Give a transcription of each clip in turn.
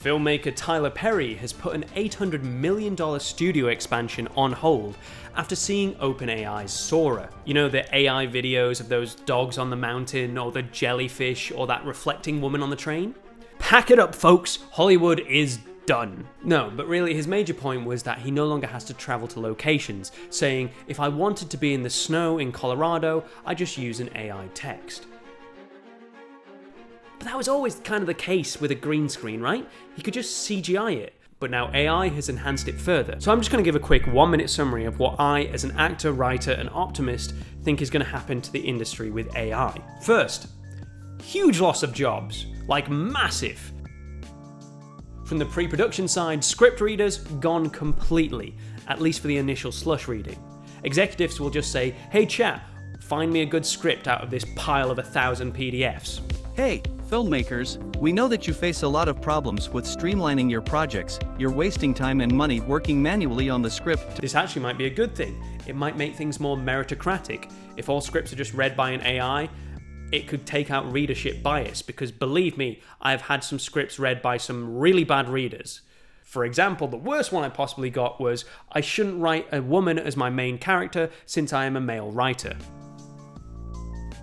Filmmaker Tyler Perry has put an $800 million studio expansion on hold after seeing OpenAI's Sora. You know, the AI videos of those dogs on the mountain, or the jellyfish, or that reflecting woman on the train? Pack it up, folks! Hollywood is done. No, but really his major point was that he no longer has to travel to locations, saying, if I wanted to be in the snow in Colorado, I just use an AI text. But that was always kind of the case with a green screen, right? He could just CGI it. But now AI has enhanced it further. So I'm just going to give a quick 1-minute summary of what I, as an actor, writer, and optimist, think is going to happen to the industry with AI. First, huge loss of jobs. Like massive. From the pre-production side, script readers gone completely, at least for the initial slush reading. Executives will just say, hey chat, find me a good script out of this pile of 1,000 PDFs. Hey, filmmakers, we know that you face a lot of problems with streamlining your projects. You're wasting time and money working manually on the script. This actually might be a good thing. It might make things more meritocratic. If all scripts are just read by an AI, it could take out readership bias, because believe me, I've had some scripts read by some really bad readers. For example, the worst one I possibly got was, I shouldn't write a woman as my main character since I am a male writer.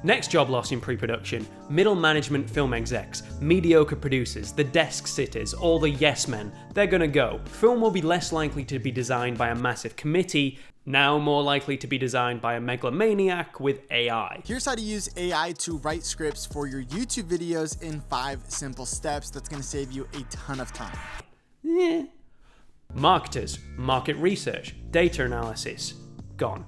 Next job loss in pre-production, middle management film execs, mediocre producers, the desk sitters, all the yes men, they're gonna go. Film will be less likely to be designed by a massive committee, now more likely to be designed by a megalomaniac with AI. Here's how to use AI to write scripts for your YouTube videos in 5 simple steps that's gonna save you a ton of time. Yeah. Marketers, market research, data analysis, gone.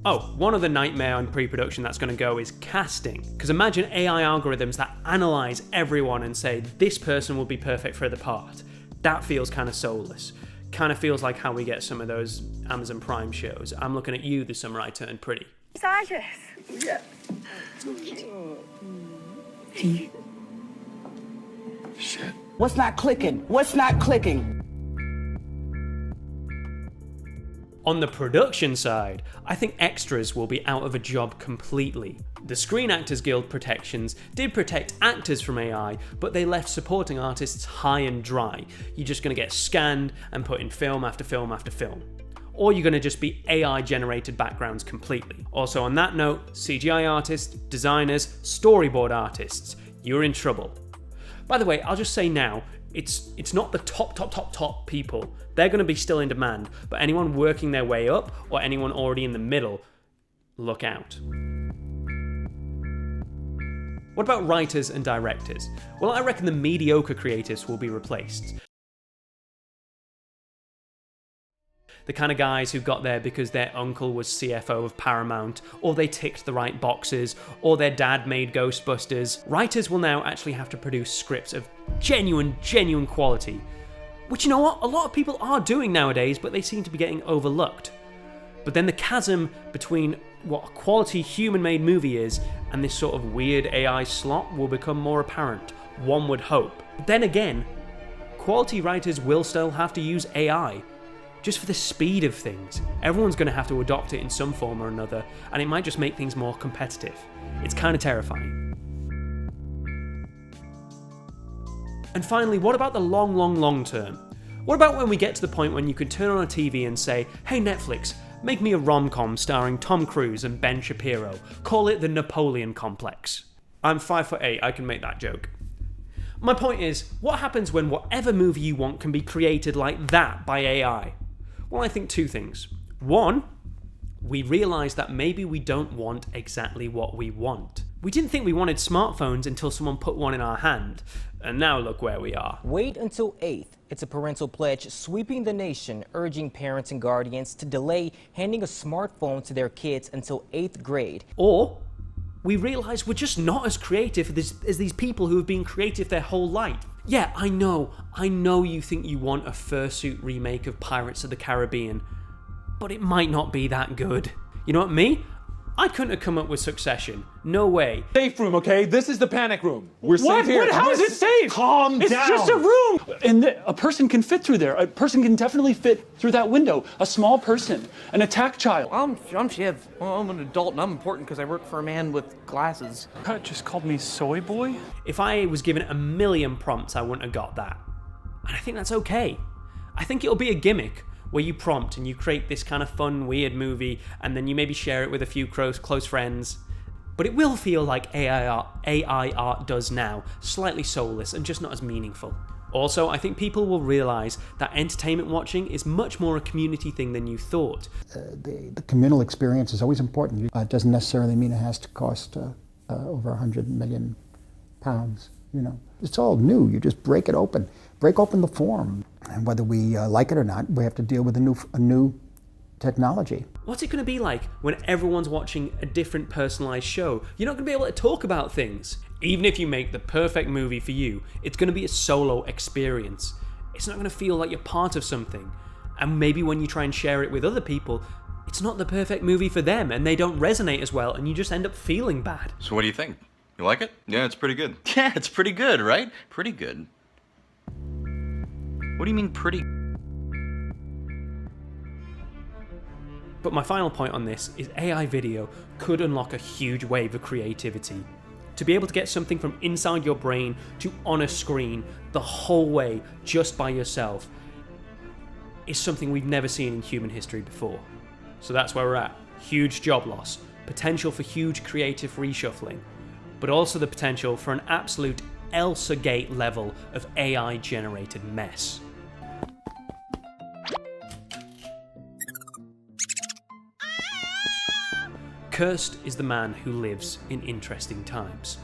Oh, one other nightmare on pre-production that's going to go is casting. Because imagine AI algorithms that analyze everyone and say, this person will be perfect for the part. That feels kind of soulless. Kind of feels like how we get some of those Amazon Prime shows. I'm looking at you, the summer I turned pretty. Massages. Yeah. Shit. What's not clicking? What's not clicking? On the production side, I think extras will be out of a job completely. The Screen Actors Guild protections did protect actors from AI, but they left supporting artists high and dry. You're just going to get scanned and put in film after film after film. Or you're going to just be AI-generated backgrounds completely. Also on that note, CGI artists, designers, storyboard artists, you're in trouble. By the way, I'll just say now, it's not the top people. They're going to be still in demand, but anyone working their way up or anyone already in the middle, look out. What about writers and directors? Well, I reckon the mediocre creatives will be replaced. The kind of guys who got there because their uncle was CFO of Paramount, or they ticked the right boxes, or their dad made Ghostbusters. Writers will now actually have to produce scripts of genuine quality. Which, you know what, a lot of people are doing nowadays, but they seem to be getting overlooked. But then the chasm between what a quality human-made movie is and this sort of weird AI slop will become more apparent, one would hope. But then again, quality writers will still have to use AI. Just for the speed of things. Everyone's going to have to adopt it in some form or another, and it might just make things more competitive. It's kind of terrifying. And finally, what about the long term? What about when we get to the point when you could turn on a TV and say, hey Netflix, make me a rom-com starring Tom Cruise and Ben Shapiro. Call it the Napoleon Complex. I'm 5'8", I can make that joke. My point is, what happens when whatever movie you want can be created like that by AI? Well, I think 2 things. 1, we realise that maybe we don't want exactly what we want. We didn't think we wanted smartphones until someone put one in our hand, and now look where we are. Wait until 8th. It's a parental pledge sweeping the nation, urging parents and guardians to delay handing a smartphone to their kids until 8th grade. Or we realise we're just not as creative as these people who have been creative their whole life. Yeah, I know you think you want a fursuit remake of Pirates of the Caribbean, but it might not be that good. You know what, me? I couldn't have come up with Succession. No way. Safe room, okay? This is the panic room. We're safe What? here. What? How is it safe? Calm down. It's just a room. And a person can fit through there. A person can definitely fit through that window. A small person, an attack child. I'm Shiv. Well, I'm an adult and I'm important because I work for a man with glasses. Cut just called me soy boy. If I was given a million prompts, I wouldn't have got that. And I think that's okay. I think it'll be a gimmick where you prompt and you create this kind of fun, weird movie, and then you maybe share it with a few close friends. But it will feel like AI art does now, slightly soulless and just not as meaningful. Also, I think people will realise that entertainment watching is much more a community thing than you thought. The communal experience is always important. It doesn't necessarily mean it has to cost over £100 million. You know, it's all new. You just break it open, break open the form, and whether we like it or not, we have to deal with a new technology. What's it going to be like when everyone's watching a different personalised show? You're not going to be able to talk about things. Even if you make the perfect movie for you, it's going to be a solo experience. It's not going to feel like you're part of something. And maybe when you try and share it with other people, it's not the perfect movie for them and they don't resonate as well and you just end up feeling bad. So what do you think? You like it? Yeah, it's pretty good. Yeah, it's pretty good, right? Pretty good. What do you mean pretty? But my final point on this is AI video could unlock a huge wave of creativity. To be able to get something from inside your brain to on a screen the whole way just by yourself is something we've never seen in human history before. So that's where we're at. Huge job loss, potential for huge creative reshuffling, but also the potential for an absolute Elsa-gate level of AI-generated mess. Cursed is the man who lives in interesting times.